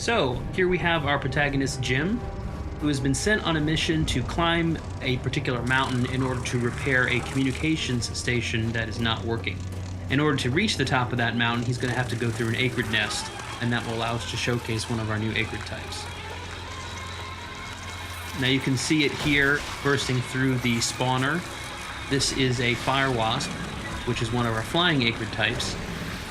So, here we have our protagonist Jim, who has been sent on a mission to climb a particular mountain in order to repair a communications station that is not working. In order to reach the top of that mountain, he's going to have to go through an acrid nest, and that will allow us to showcase one of our new acrid types. Now you can see it here bursting through the spawner. This is a fire wasp, which is one of our flying acrid types.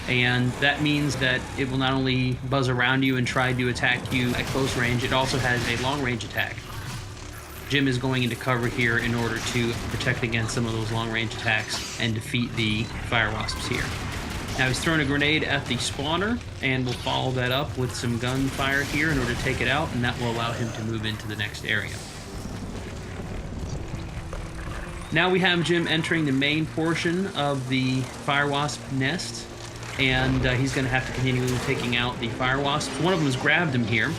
And that means that it will not only buzz around you and try to attack you at close range, it also has a long range attack. Jim is going into cover here in order to protect against some of those long range attacks and defeat the fire wasps here. Now he's throwing a grenade at the spawner, and we'll follow that up with some gunfire here in order to take it out, and that will allow him to move into the next area. Now we have Jim entering the main portion of the fire wasp nest, and he's going to have to continue taking out the fire wasps. One of them has grabbed him here.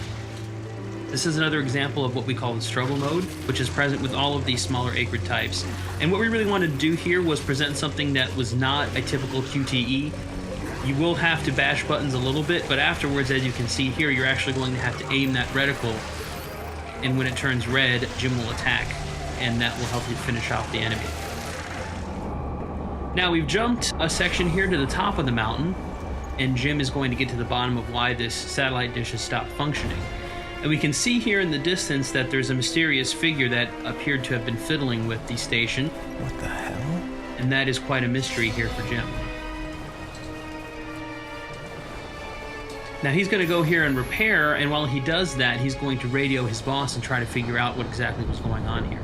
This is another example of what we call the struggle mode, which is present with all of these smaller acrid types. And what we really wanted to do here was present something that was not a typical QTE. You will have to bash buttons a little bit, but afterwards, as you can see here, you're actually going to have to aim that reticle, and when it turns red, Jim will attack, and that will help you finish off the enemy. Now we've jumped a section here to the top of the mountain, and Jim is going to get to the bottom of why this satellite dish has stopped functioning. And we can see here in the distance that there's a mysterious figure that appeared to have been fiddling with the station. What the hell? And that is quite a mystery here for Jim. Now he's going to go here and repair, and while he does that, he's going to radio his boss and try to figure out what exactly was going on here.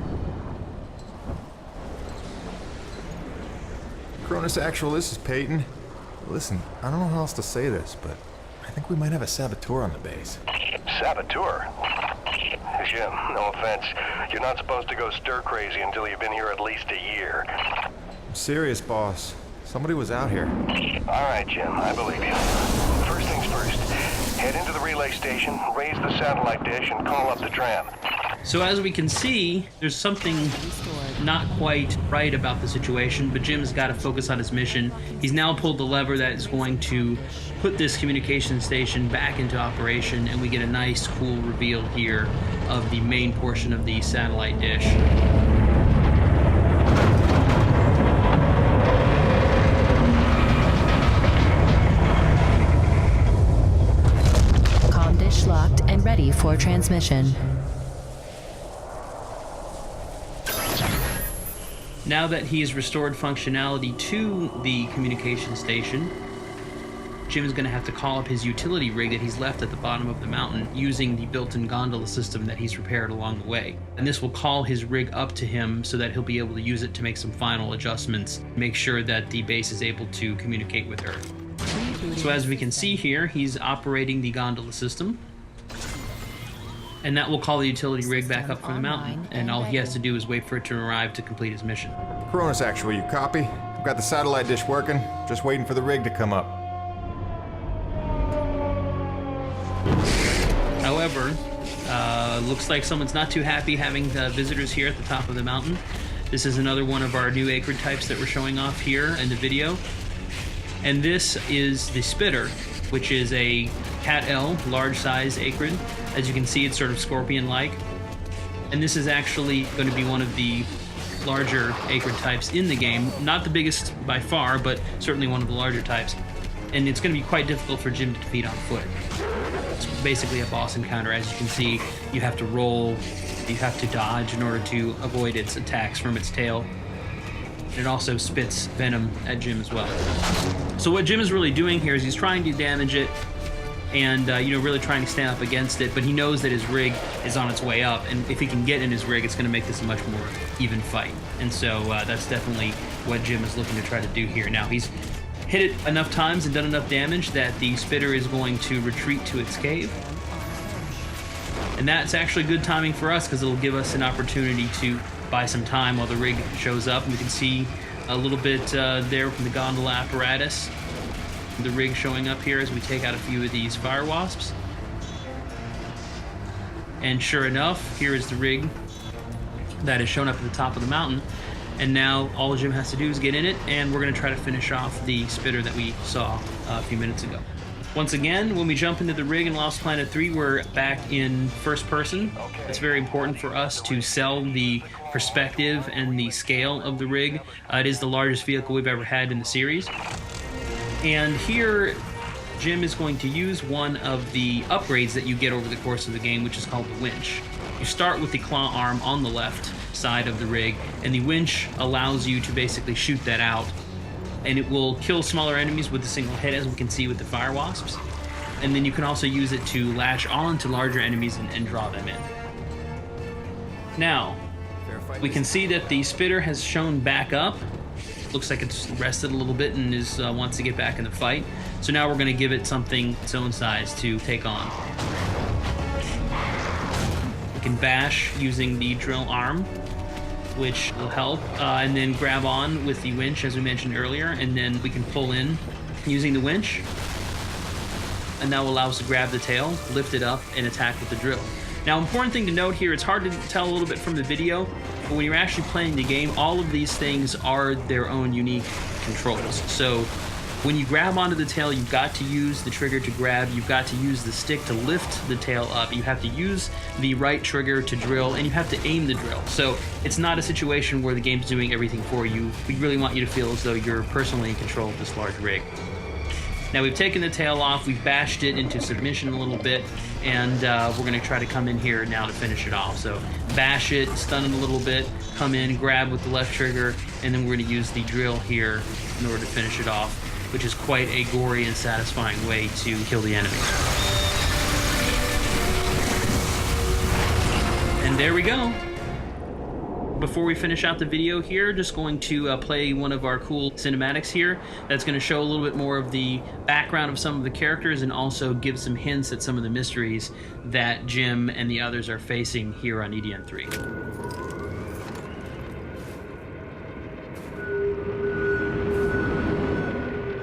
Cronus Actual, this is Peyton. Listen, I don't know how else to say this, but I think we might have a saboteur on the base. Saboteur? Jim, no offense. You're not supposed to go stir-crazy until you've been here at least a year. I'm serious, boss. Somebody was out here. All right, Jim, I believe you. First things first, head into the relay station, raise the satellite dish, and call up the tram. So as we can see, there's something not quite right about the situation, but Jim's got to focus on his mission. He's now pulled the lever that is going to put this communication station back into operation, and we get a nice, cool reveal here of the main portion of the satellite dish. Comm dish locked and ready for transmission. Now that he's restored functionality to the communication station, Jim is going to have to call up his utility rig that he's left at the bottom of the mountain using the built-in gondola system that he's repaired along the way. And this will call his rig up to him so that he'll be able to use it to make some final adjustments, make sure that the base is able to communicate with Earth. So as we can see here, he's operating the gondola system. And that will call the utility rig back up from the mountain, and all he has to do is wait for it to arrive to complete his mission. Cronus Actual, you copy? I've got the satellite dish working, just waiting for the rig to come up. However, looks like someone's not too happy having visitors here at the top of the mountain. This is another one of our new acrid types that we're showing off here in the video. And this is the spitter, which is a Cat L, large size acrid. As you can see, it's sort of scorpion-like. And this is actually going to be one of the larger acrid types in the game. Not the biggest by far, but certainly one of the larger types. And it's going to be quite difficult for Jim to defeat on foot. It's basically a boss encounter. As you can see, you have to roll, you have to dodge in order to avoid its attacks from its tail. It also spits venom at Jim as well. So what Jim is really doing here is he's trying to damage it and really trying to stand up against it, but he knows that his rig is on its way up, and if he can get in his rig, it's going to make this a much more even fight. And so that's definitely what Jim is looking to try to do here. Now, he's hit it enough times and done enough damage that the spitter is going to retreat to its cave. And that's actually good timing for us because it'll give us an opportunity to buy some time while the rig shows up. And we can see a little bit there from the gondola apparatus, the rig showing up here as we take out a few of these fire wasps. And sure enough, here is the rig that has shown up at the top of the mountain. And now all Jim has to do is get in it, and we're going to try to finish off the spitter that we saw a few minutes ago. Once again, when we jump into the rig in Lost Planet 3, we're back in first person. It's very important for us to sell the perspective and the scale of the rig. It is the largest vehicle we've ever had in the series. And here, Jim is going to use one of the upgrades that you get over the course of the game, which is called the winch. You start with the claw arm on the left side of the rig, and the winch allows you to basically shoot that out. And it will kill smaller enemies with a single hit, as we can see with the fire wasps. And then you can also use it to latch on to larger enemies and draw them in. Now, we can see that the spitter has shown back up. Looks like it's rested a little bit and wants to get back in the fight. So now we're going to give it something its own size to take on. We can bash using the drill arm, which will help, and then grab on with the winch, as we mentioned earlier, and then we can pull in using the winch, and that will allow us to grab the tail, lift it up, and attack with the drill. Now, important thing to note here, it's hard to tell a little bit from the video, but when you're actually playing the game, all of these things are their own unique controls. So when you grab onto the tail, you've got to use the trigger to grab, you've got to use the stick to lift the tail up, you have to use the right trigger to drill, and you have to aim the drill. So it's not a situation where the game's doing everything for you. We really want you to feel as though you're personally in control of this large rig. Now we've taken the tail off, we've bashed it into submission a little bit, and we're going to try to come in here now to finish it off. So bash it, stun it a little bit, come in, grab with the left trigger, and then we're going to use the drill here in order to finish it off, which is quite a gory and satisfying way to kill the enemies. And there we go. Before we finish out the video here, just going to play one of our cool cinematics here that's going to show a little bit more of the background of some of the characters and also give some hints at some of the mysteries that Jim and the others are facing here on EDN 3.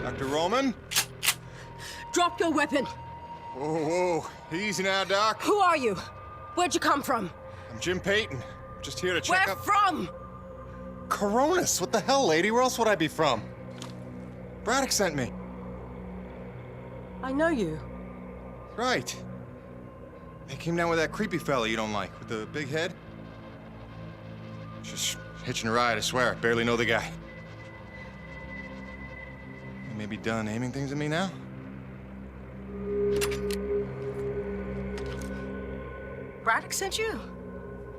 Dr. Roman? Drop your weapon! Whoa, whoa. Easy now, Doc. Who are you? Where'd you come from? I'm Jim Payton. Just here to check Where up... from? Coronis! What the hell, lady? Where else would I be from? Braddock sent me. I know you. Right. They came down with that creepy fella you don't like, with the big head. Just hitching a ride, I swear. I barely know the guy. You may be done aiming things at me now? Braddock sent you?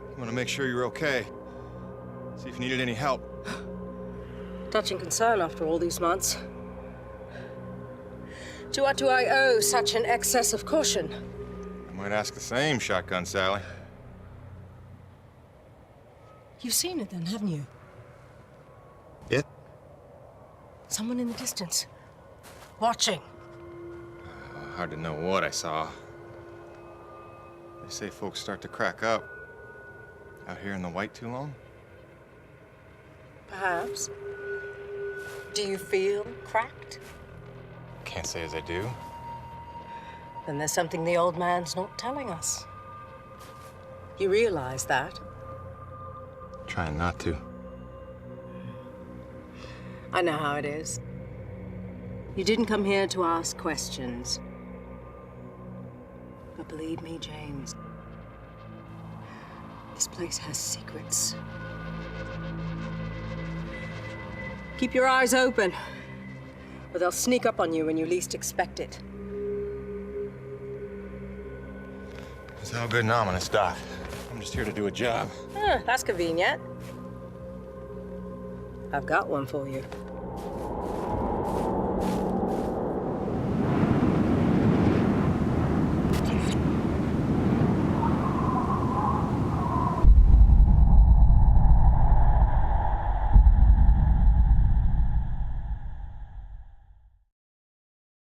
I want to make sure you're okay. See if you needed any help. Touching concern after all these months. To what do I owe such an excess of caution? I might ask the same, Shotgun Sally. You've seen it then, haven't you? It? Someone in the distance. Watching. Hard to know what I saw. They say folks start to crack up. Out here in the white too long? Perhaps. Do you feel cracked? Can't say as I do. Then there's something the old man's not telling us. You realize that? Trying not to. I know how it is. You didn't come here to ask questions. But believe me, James, this place has secrets. Keep your eyes open, or they'll sneak up on you when you least expect it. It's all good and ominous, Doc. I'm just here to do a job. That's convenient. I've got one for you.